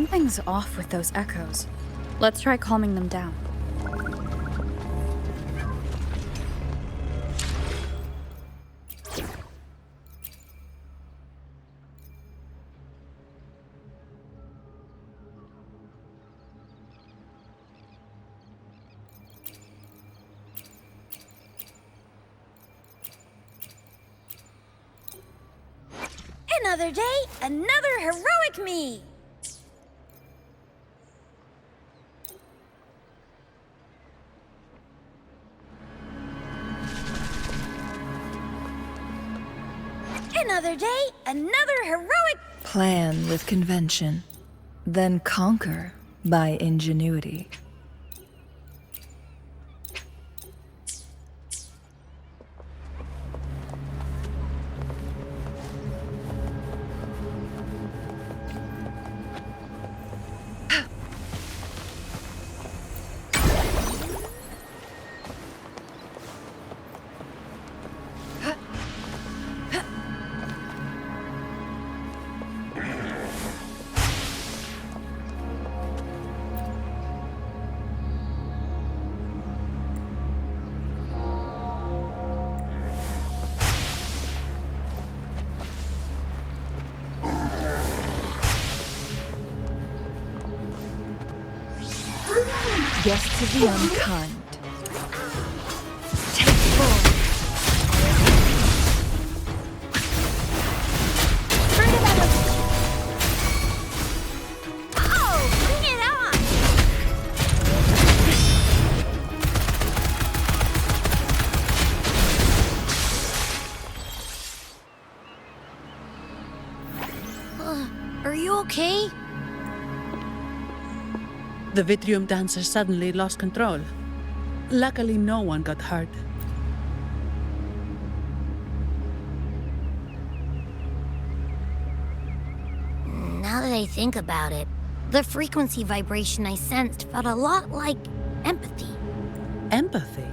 Something's off with those echoes. Let's try calming them down. Another day, another heroic me! Another day, another heroic... Plan with convention, then conquer by ingenuity. Yes to the unkind. Take full. Bring it on! Oh, bring it on! Are you okay? The Vitrium dancer suddenly lost control. Luckily, no one got hurt. Now that I think about it, the frequency vibration I sensed felt a lot like empathy. Empathy?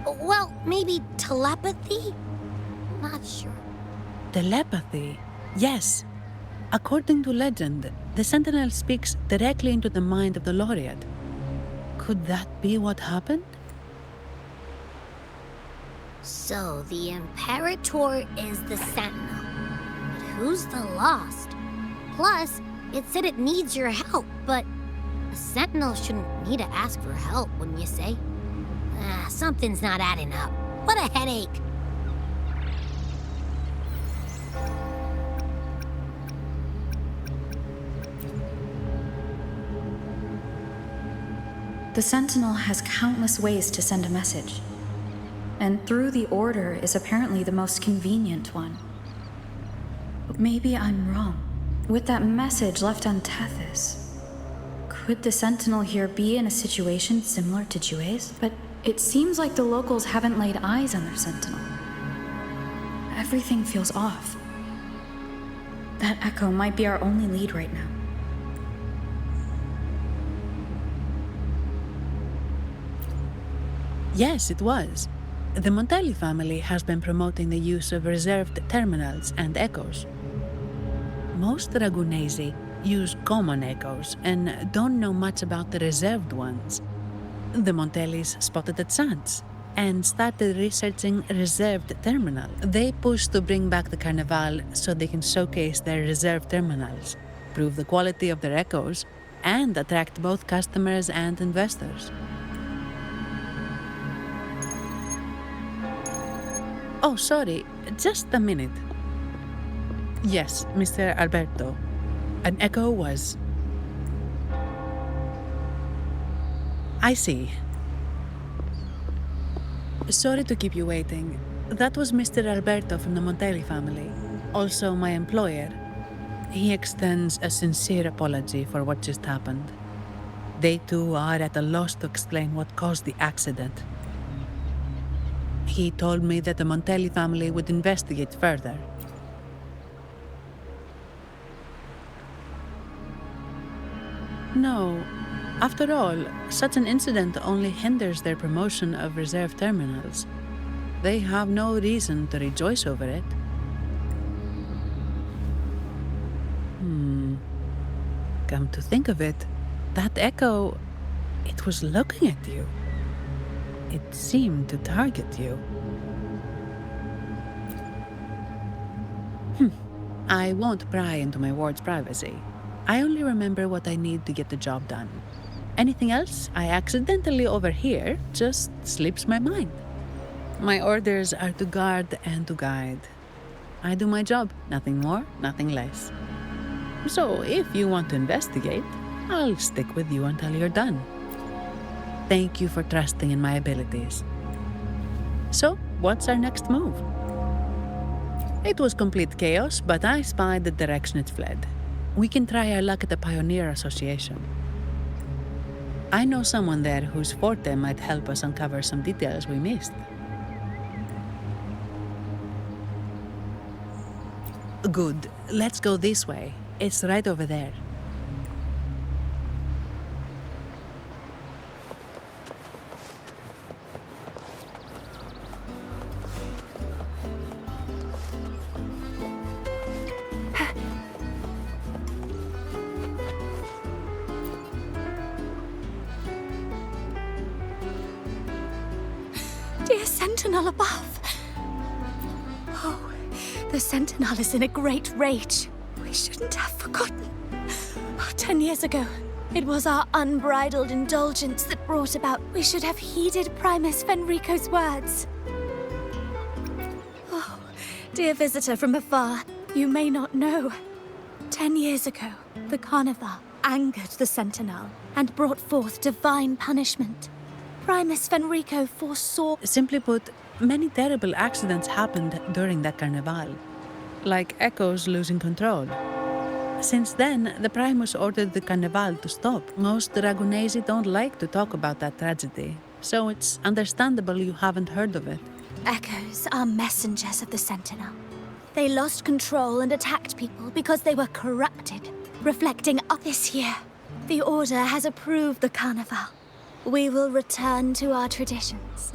Well, maybe telepathy? Not sure. Telepathy? Yes. According to legend, the Sentinel speaks directly into the mind of the laureate. Could that be what happened? So, the Imperator is the Sentinel. But who's the Lost? Plus, it said it needs your help, but a Sentinel shouldn't need to ask for help, wouldn't you say? Something's not adding up. What a headache! The Sentinel has countless ways to send a message. And through the Order is apparently the most convenient one. But maybe I'm wrong. With that message left on Tethys, could the Sentinel here be in a situation similar to Jue's? But it seems like the locals haven't laid eyes on their Sentinel. Everything feels off. That echo might be our only lead right now. Yes, it was. The Montelli family has been promoting the use of reserved terminals and echoes. Most Dragunesi use common echoes and don't know much about the reserved ones. The Montellis spotted a chance and started researching reserved terminal. They pushed to bring back the Carnival so they can showcase their reserved terminals, prove the quality of their echoes, and attract both customers and investors. Oh, sorry, just a minute. Yes, Mr. Alberto. An echo was... I see. Sorry to keep you waiting. That was Mr. Alberto from the Montelli family, also my employer. He extends a sincere apology for what just happened. They too are at a loss to explain what caused the accident. He told me that the Montelli family would investigate further. No. After all, such an incident only hinders their promotion of reserve terminals. They have no reason to rejoice over it. Come to think of it, that echo, it was looking at you. It seemed to target you. I won't pry into my ward's privacy. I only remember what I need to get the job done. Anything else I accidentally overhear just slips my mind. My orders are to guard and to guide. I do my job, nothing more, nothing less. So if you want to investigate, I'll stick with you until you're done. Thank you for trusting in my abilities. So, what's our next move? It was complete chaos, but I spied the direction it fled. We can try our luck at the Pioneer Association. I know someone there whose forte might help us uncover some details we missed. Good. Let's go this way. It's right over there. Dear Sentinel above! Oh, the Sentinel is in a great rage. We shouldn't have forgotten. 10 years ago, it was our unbridled indulgence that brought about. We should have heeded Primus Fenrico's words. Oh, dear visitor from afar, you may not know. 10 years ago, the Carnival angered the Sentinel and brought forth divine punishment. Primus Fenrico foresaw... Simply put, many terrible accidents happened during that carnival, like echoes losing control. Since then, the Primus ordered the carnival to stop. Most Dragonesi don't like to talk about that tragedy, so it's understandable you haven't heard of it. Echoes are messengers of the Sentinel. They lost control and attacked people because they were corrupted, reflecting up this year. The Order has approved the Carnival. We will return to our traditions.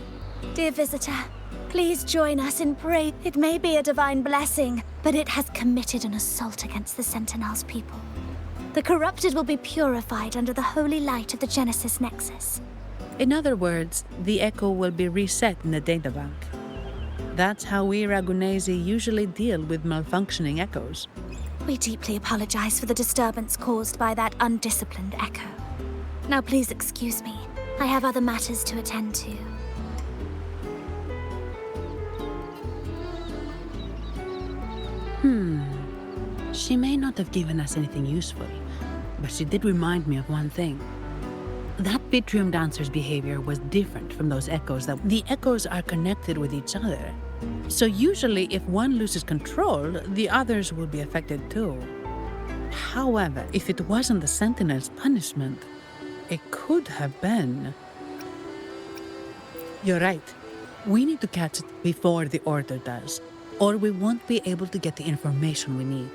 Dear visitor, please join us in prayer. It may be a divine blessing, but it has committed an assault against the Sentinel's people. The corrupted will be purified under the holy light of the Genesis Nexus. In other words, the echo will be reset in the databank. That's how we Ragunesi usually deal with malfunctioning echoes. We deeply apologize for the disturbance caused by that undisciplined echo. Now please excuse me. I have other matters to attend to. She may not have given us anything useful, but she did remind me of one thing. That Vitrium dancer's behavior was different from those echoes. That the echoes are connected with each other. So usually if one loses control, the others will be affected too. However, if it wasn't the Sentinel's punishment, it could have been. You're right. We need to catch it before the Order does, or we won't be able to get the information we need.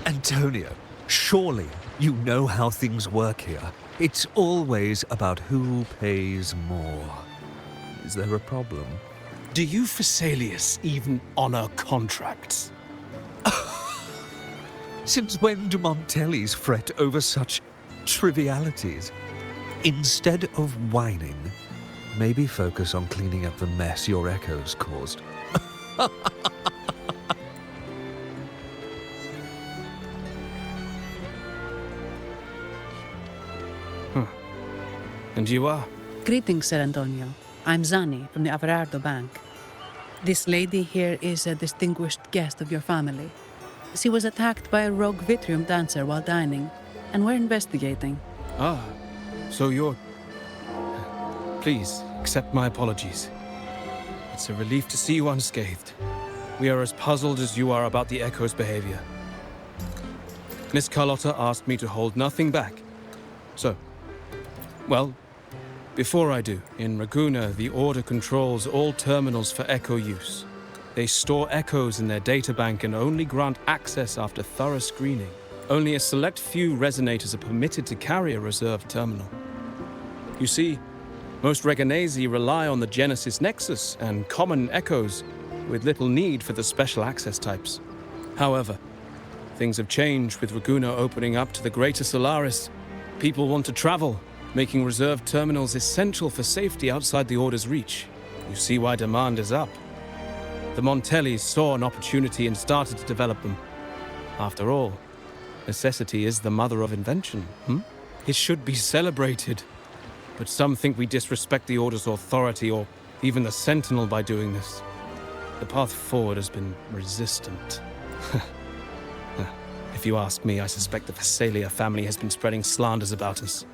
Antonio, surely you know how things work here. It's always about who pays more. Is there a problem? Do you Phasaelius even honor contracts? Since when do Montellis fret over such trivialities? Instead of whining, maybe focus on cleaning up the mess your echoes caused. And you are? Greetings, Sir Antonio. I'm Zani from the Averardo Bank. This lady here is a distinguished guest of your family. She was attacked by a rogue Vitrium dancer while dining, and we're investigating. Ah, so you're... Please, accept my apologies. It's a relief to see you unscathed. We are as puzzled as you are about the Echo's behavior. Miss Carlotta asked me to hold nothing back. So, well, before I do, in Raguna, the Order controls all terminals for Echo use. They store Echoes in their databank and only grant access after thorough screening. Only a select few resonators are permitted to carry a reserved terminal. You see, most Reganesi rely on the Genesis Nexus and common Echoes, with little need for the special access types. However, things have changed with Raguna opening up to the greater Solaris. People want to travel, making reserved terminals essential for safety outside the Order's reach. You see why demand is up. The Montellis saw an opportunity and started to develop them. After all, necessity is the mother of invention, It should be celebrated. But some think we disrespect the Order's authority or even the Sentinel by doing this. The path forward has been resistant. If you ask me, I suspect the Phasalia family has been spreading slanders about us.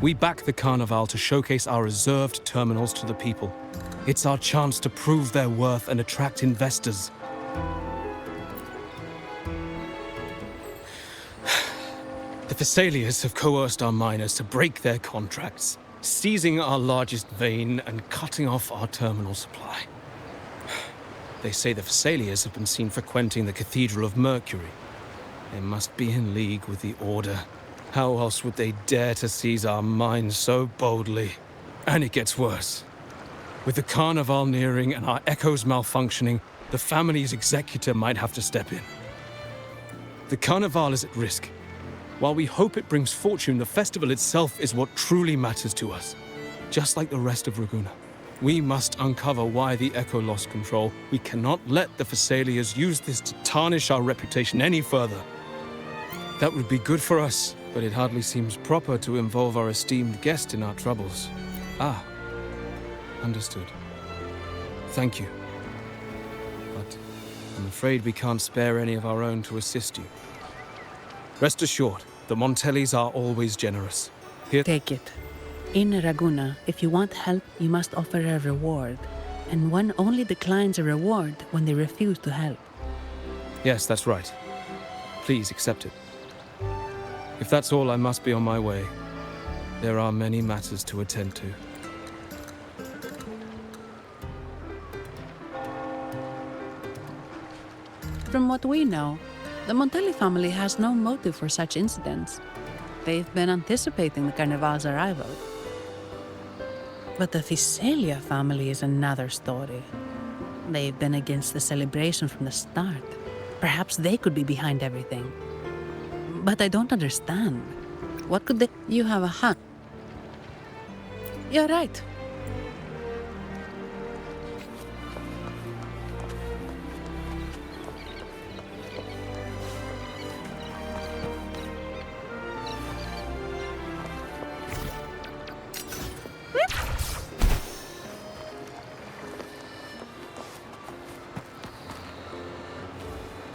We back the Carnival to showcase our reserved terminals to the people. It's our chance to prove their worth and attract investors. The Phasalias have coerced our miners to break their contracts, seizing our largest vein and cutting off our terminal supply. They say the Phasalias have been seen frequenting the Cathedral of Mercury. They must be in league with the Order. How else would they dare to seize our mines so boldly? And it gets worse. With the Carnival nearing and our Echoes malfunctioning, the family's executor might have to step in. The Carnival is at risk. While we hope it brings fortune, the festival itself is what truly matters to us. Just like the rest of Raguna. We must uncover why the Echo lost control. We cannot let the Phasalias use this to tarnish our reputation any further. That would be good for us, but it hardly seems proper to involve our esteemed guest in our troubles. Ah, understood. Thank you. But I'm afraid we can't spare any of our own to assist you. Rest assured, the Montellis are always generous. Here, Take it. In Raguna, if you want help, you must offer a reward. And one only declines a reward when they refuse to help. yes, that's right. Please accept it. If that's all, I must be on my way. There are many matters to attend to. From what we know, the Montelli family has no motive for such incidents. They've been anticipating the Carnival's arrival. But the Phasalia family is another story. They've been against the celebration from the start. Perhaps they could be behind everything. But I don't understand. What could they... You have a hunt. You're right.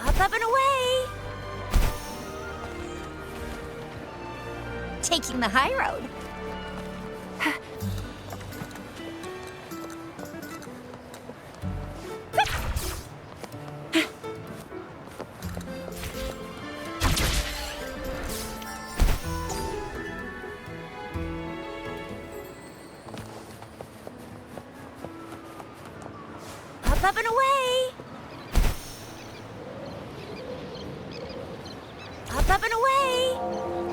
Up and away! Taking the high road. Up and away! Up and away!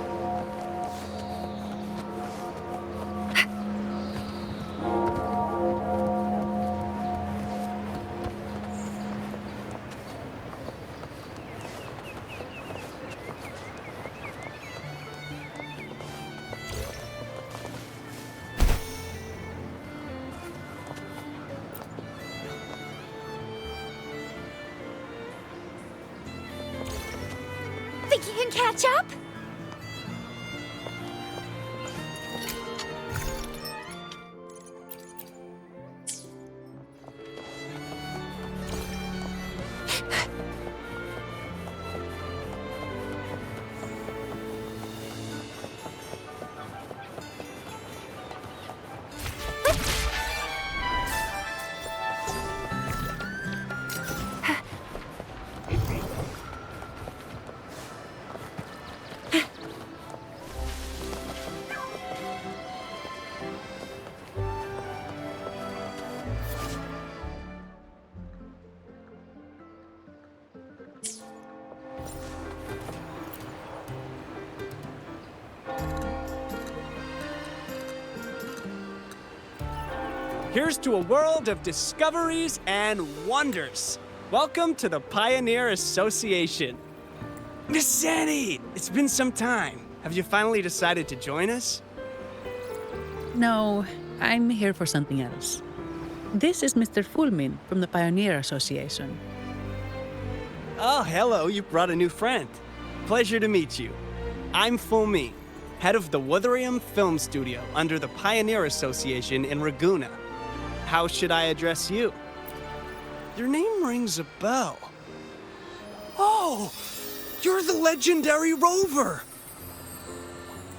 Think you can catch up? Here's to a world of discoveries and wonders. Welcome to the Pioneer Association. Miss Zanny, it's been some time. Have you finally decided to join us? No, I'm here for something else. This is Mr. Fulmin from the Pioneer Association. Oh, hello, you brought a new friend. Pleasure to meet you. I'm Fulmin, head of the Wuthering Film Studio under the Pioneer Association in Ragunna. How should I address you? Your name rings a bell. Oh, you're the legendary Rover!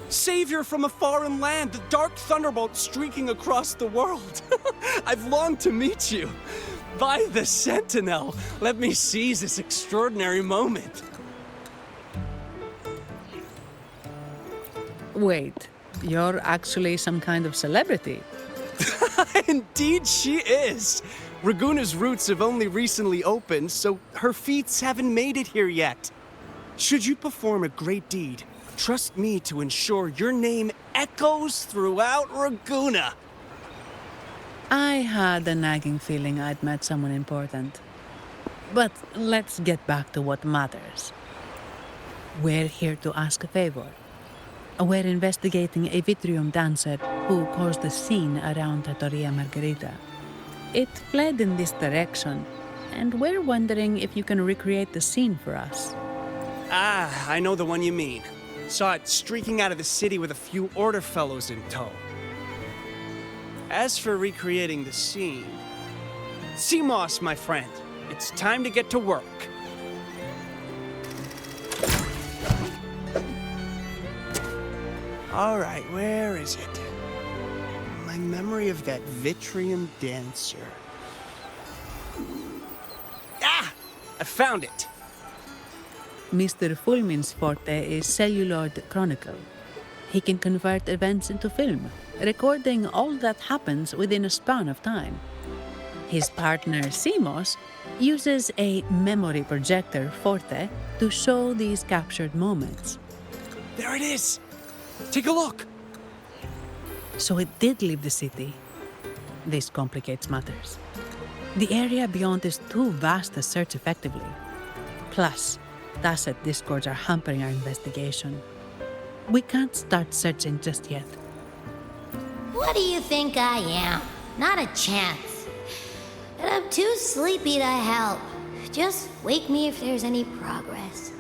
Savior from a foreign land, the dark thunderbolt streaking across the world. I've longed to meet you. By the Sentinel, let me seize this extraordinary moment. Wait, you're actually some kind of celebrity? Indeed she is. Ragunna's roots have only recently opened, so her feats haven't made it here yet. Should you perform a great deed, trust me to ensure your name echoes throughout Ragunna. I had a nagging feeling I'd met someone important. But let's get back to what matters. We're here to ask a favor. We're investigating a Vitrium dancer who caused a scene around Trattoria Margherita. It fled in this direction, and we're wondering if you can recreate the scene for us. Ah, I know the one you mean. Saw it streaking out of the city with a few Order fellows in tow. As for recreating the scene... CMOS, my friend, it's time to get to work. All right, where is it? My memory of that Vitrium dancer. Ah! I found it! Mr. Fulmin's forte is celluloid chronicle. He can convert events into film, recording all that happens within a span of time. His partner, CMOS, uses a memory projector forte to show these captured moments. There it is! Take a look! So it did leave the city. This complicates matters. The area beyond is too vast to search effectively. Plus, Tacet discords are hampering our investigation. We can't start searching just yet. What do you think I am? Not a chance. And I'm too sleepy to help. Just wake me if there's any progress.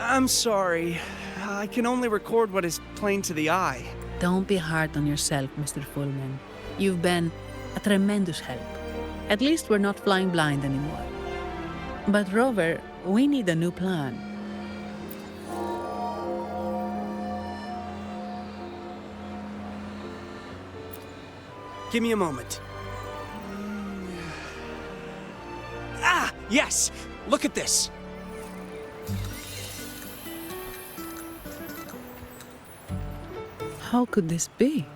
I'm sorry. I can only record what is plain to the eye. Don't be hard on yourself, Mr. Fulmin. You've been a tremendous help. At least we're not flying blind anymore. But Rover, we need a new plan. Give me a moment. Ah, yes! Look at this! How could this be?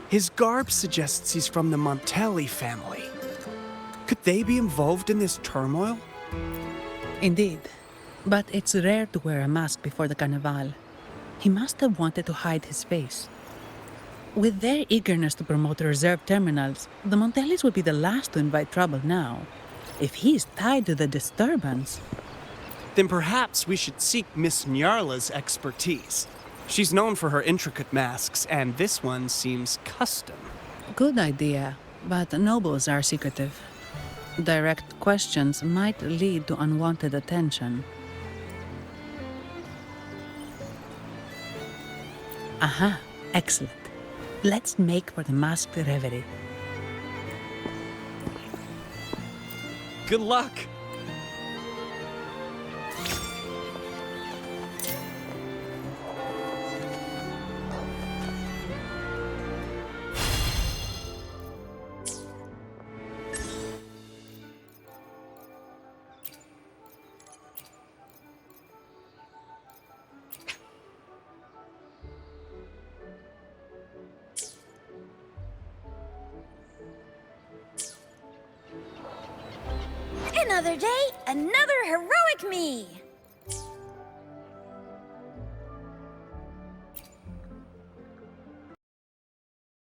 His garb suggests he's from the Montelli family. Could they be involved in this turmoil? Indeed. But it's rare to wear a mask before the Carnival. He must have wanted to hide his face. With their eagerness to promote reserve terminals, the Montellis would be the last to invite trouble now. If he's tied to the disturbance... Then perhaps we should seek Miss Nyarla's expertise. She's known for her intricate masks, and this one seems custom. Good idea, but nobles are secretive. Direct questions might lead to unwanted attention. Aha, excellent. Let's make for the masked reverie. Good luck! Another day, another heroic me!